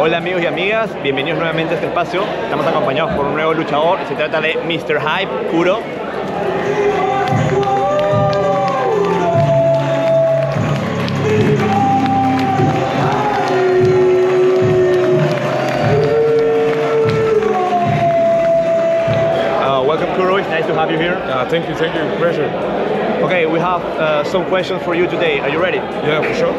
Hola amigos y amigas, bienvenidos nuevamente a este espacio. Estamos acompañados por un nuevo luchador. Se trata de Mr. Hype, Kuro. Welcome Kuro, it's nice to have you here. Thank you, pleasure. Okay, we have some questions for you today. Are you ready? Yeah, for sure.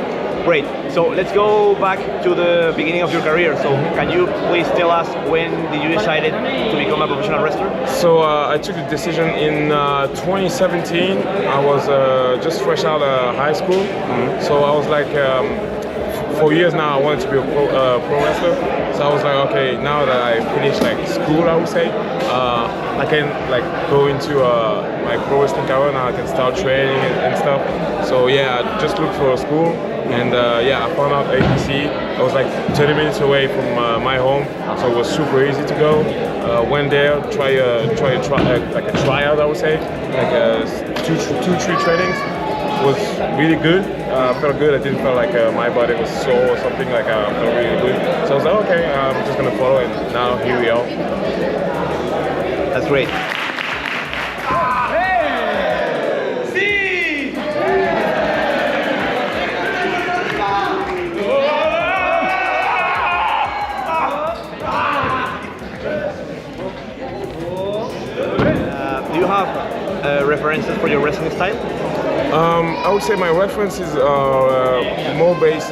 Great. So let's go back to the beginning of your career. So can you please tell us when did you decide to become a professional wrestler? So I took the decision in 2017. I was just fresh out of high school. Mm-hmm. So I was like, for years now I wanted to be a pro wrestler. So I was like, okay, now that I finished like school, I would say, I can like go into my pro wrestling career now. I can start training and stuff. So yeah, I just looked for a school. And yeah, I found out APC. I was like 30 minutes away from my home, so it was super easy to go. Went there, try like a tryout, I would say, like two, 3 trainings. It was really good. Felt good. I didn't feel like my body was sore or something. Like I felt really good. So I was like, okay, I'm just gonna follow, and now here we are. That's great. Do you have references for your wrestling style? I would say my references are more based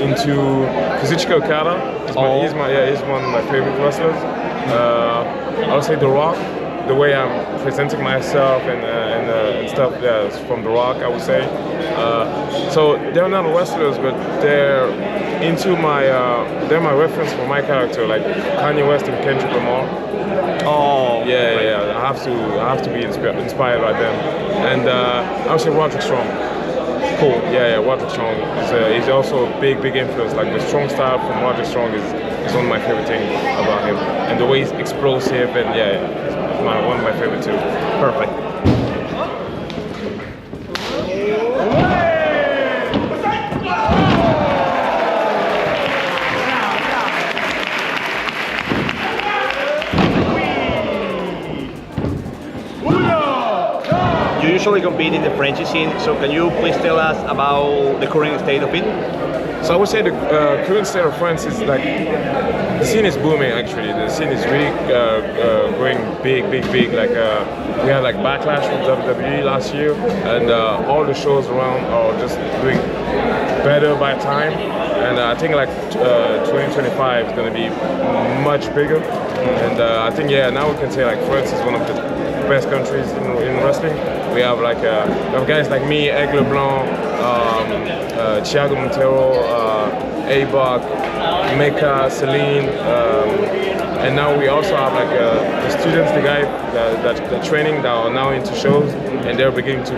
into Kazuchika Okada. He's one of my favorite wrestlers. I would say The Rock. The way I'm presenting myself and stuff, yeah, it's from The Rock, I would say. So they're not wrestlers, but they're my reference for my character, like Kanye West and Kendrick Lamar. Oh, yeah. I have to be inspired by them, and I would say Roderick Strong. Cool. Yeah, Roderick Strong is also a big influence. Like the strong style from Roderick Strong is one of my favorite things about him, and the way he's explosive, and yeah, it's one of my favorite too. Perfect. You usually compete in the French scene, so can you please tell us about the current state of it? So I would say the current state of France is like, the scene is booming actually. The scene is really growing big. Like we had like Backlash from WWE last year, and all the shows around are just doing better by time. And I think like 2025 is going to be much bigger. And I think now we can say like France is one of the best countries in wrestling. We have like we have guys like me, Aigle Blanc, Thiago Montero, A-Bach, Mecca, Celine, and now we also have like the students, the guy that training that are now into shows, and they're beginning to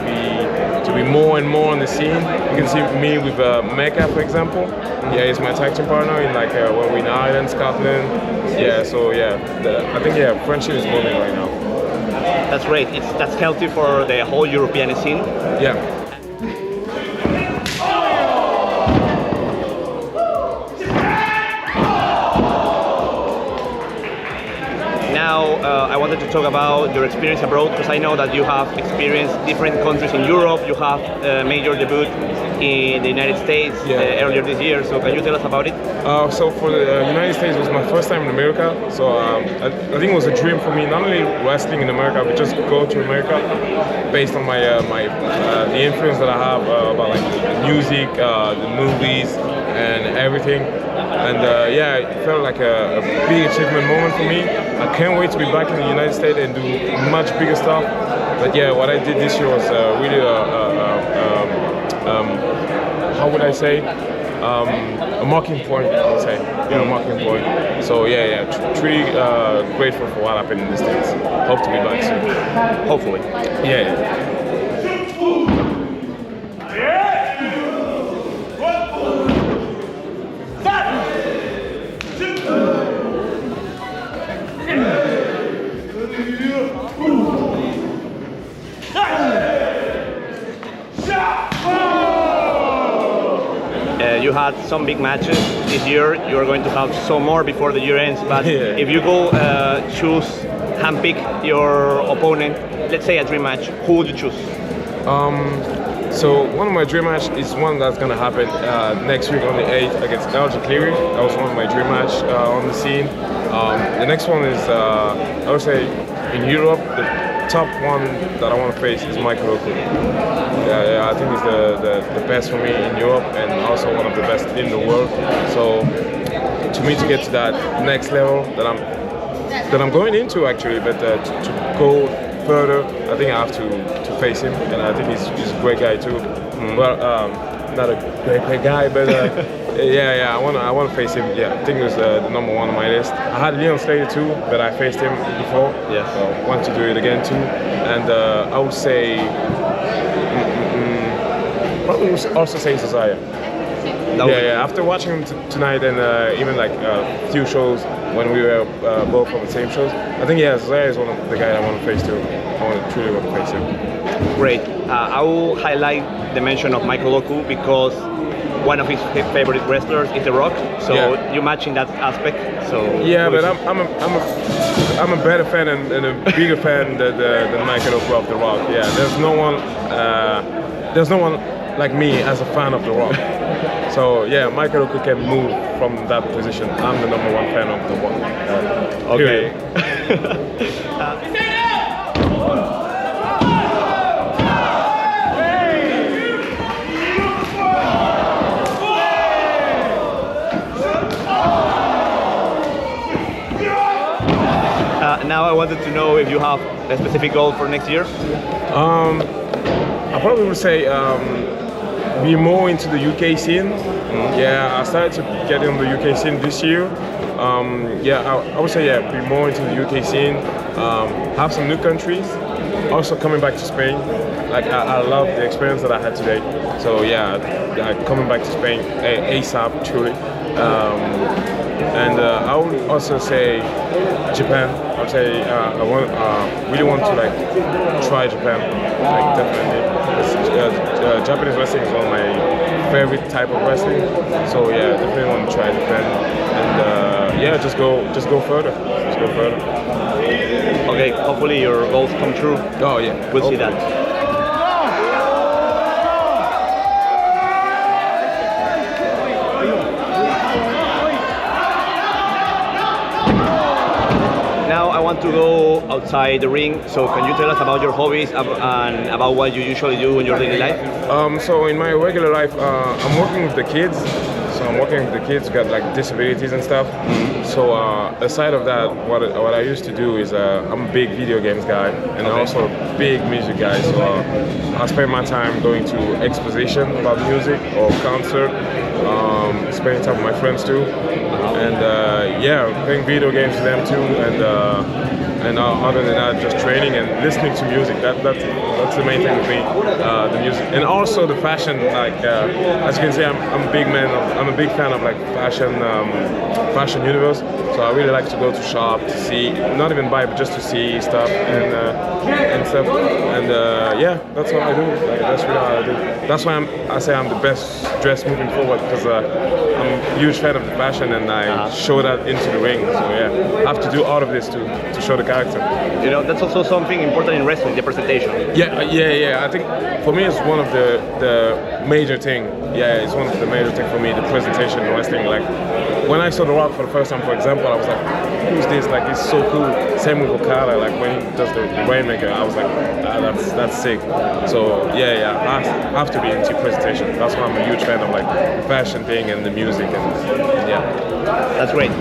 be more and more on the scene. You can see me with Mecca, for example. Yeah, he's my tag team partner in like when we're in Ireland, Scotland. Yeah, so yeah, I think friendship is moving right now. That's great. That's healthy for the whole European scene. Yeah. Now, I wanted to talk about your experience abroad, because I know that you have experienced different countries in Europe. You have made your debut in the United States earlier this year. So can you tell us about it? So for the United States, it was my first time in America. So I think it was a dream for me, not only wrestling in America, but just go to America, based on my the influence that I have about like the music, the movies, and everything. And it felt like a big achievement moment for me. I can't wait to be back in the United States and do much bigger stuff. But yeah, what I did this year was really how would I say? A marking point, I would say. A marking point. So truly grateful for what happened in the States. Hope to be back soon. Hopefully. Yeah. you had some big matches this year. You are going to have some more before the year ends. But Yeah. if you go handpick your opponent, let's say a dream match, who would you choose? So one of my dream match is one that's gonna happen next week on the 8th against Cleary. That was one of my dream match on the scene. The next one is I would say in Europe. The top one that I want to face is Kuro. Yeah, I think he's the best for me in Europe and also one of the best in the world. So to me to get to that next level that I'm going into actually, but to go further, I think I have to face him, and I think he's a great guy too. Well, not a great guy, but yeah, I want to face him. Yeah, I think he was the number one on my list. I had Leon Slater too, but I faced him before. Yeah, so I want to do it again too. And I would say probably also say Cesare. Yeah. After watching him tonight and even like a few shows when we were both on the same shows, I think Cesare is one of the guys I want to face too. Truly want to face him. Great. I will highlight the mention of Michael Oku because one of his favorite wrestlers is The Rock. So you match in that aspect. So yeah, but I'm a better fan and a bigger fan than Michael Oku of The Rock. Yeah, there's no one like me as a fan of The Rock. So yeah, Michael Oku can move from that position. I'm the number one fan of The Rock. Okay. Now I wanted to know if you have a specific goal for next year. I probably would say be more into the UK scene. Yeah, I started to get in the UK scene this year. I would say be more into the UK scene. Have some new countries. Also coming back to Spain. Like I love the experience that I had today. So yeah, coming back to Spain ASAP truly. And I would also say Japan. I would say I really want to like try Japan, like definitely. Japanese wrestling is one of my favorite type of wrestling. So yeah, definitely want to try Japan. And just go further. Just go further. Okay, hopefully your goals come true. Oh yeah, we'll see that. Now I want to go outside the ring. So can you tell us about your hobbies and about what you usually do in your daily life? So in my regular life, I'm working with the kids. So I'm working with the kids who got like disabilities and stuff. So aside of that, what I used to do is I'm a big video games guy and also a big music guy. So I spend my time going to exposition about music or concert, spending time with my friends too, and playing video games with them too, and other than that, just training and listening to music. That's the main thing with me, the music, and also the fashion. Like as you can see, I'm a big fan of like fashion universe. So I really like to go to shop to see, not even buy, but just to see stuff and stuff. And that's what I do. Like, that's really how I do. That's why I say I'm the best dressed moving forward, because I'm a huge fan of the fashion and I show that into the ring. So yeah, I have to do all of this to show the character. You know, that's also something important in wrestling, the presentation. Yeah. I think for me it's one of the major thing. Yeah, it's one of the major thing for me, the presentation in wrestling. Like when I saw The Rock for the first time, for example, I was like, who's this? Like, it's so cool. Same with Okada, like when he does the Rainmaker, I was like, that's sick. So yeah, I have to be into presentation. That's why I'm a huge fan of like the fashion thing and the music and yeah. That's great.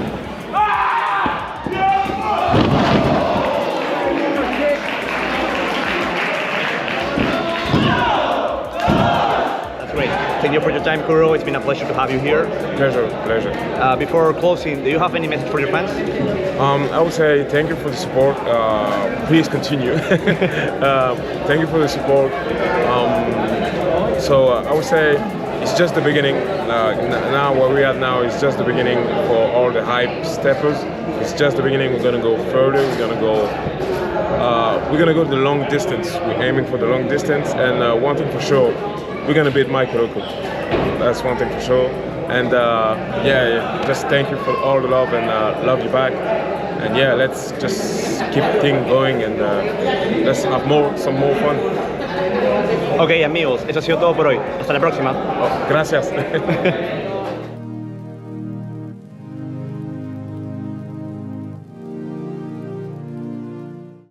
Thank you for your time, Kuro. It's been a pleasure to have you here. Pleasure. Before closing, do you have any message for your fans? I would say thank you for the support. Please continue. Thank you for the support. I would say it's just the beginning. Now where we're at now is just the beginning for all the hype steppers. It's just the beginning. We're gonna go further. We're gonna go the long distance. We're aiming for the long distance, and one thing for sure, we're gonna beat Michael Oku. That's one thing for sure. And just thank you for all the love and love you back. And yeah, let's just keep things going and let's have some more fun. Ok, amigos, eso ha sido todo por hoy. Hasta la próxima. Oh, gracias.